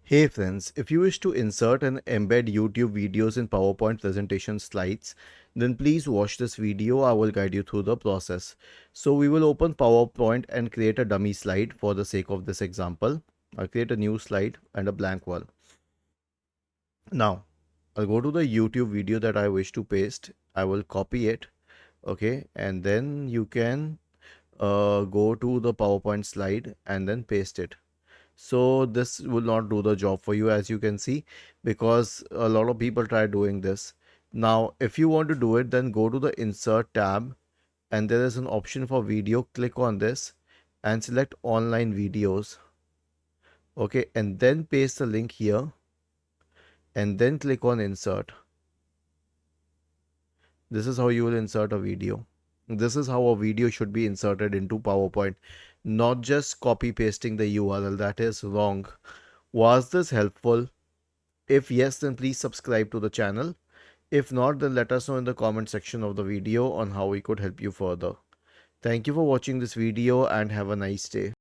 Hey friends, if you wish to insert and embed YouTube videos in PowerPoint presentation slides, then please watch this video. I will guide you through the process. So we will open PowerPoint and create a dummy slide for the sake of this example. I'll create a new slide and a blank wall. Now, I'll go to the YouTube video that I wish to paste. I will copy it, okay, and then you can go to the PowerPoint slide and then paste it. So this will not do the job for you, as you can see, because a lot of people try doing this. Now if you want to do it, then go to the insert tab and there is an option for video. Click on this and select online videos, okay, and then paste the link here and then click on insert. This is how you will insert a video. This is how a video should be inserted into PowerPoint, not just copy pasting the URL. That is wrong. Was this helpful? If yes, then please subscribe to the channel. If not, then let us know in the comment section of the video on how we could help you further. Thank you for watching this video and have a nice day.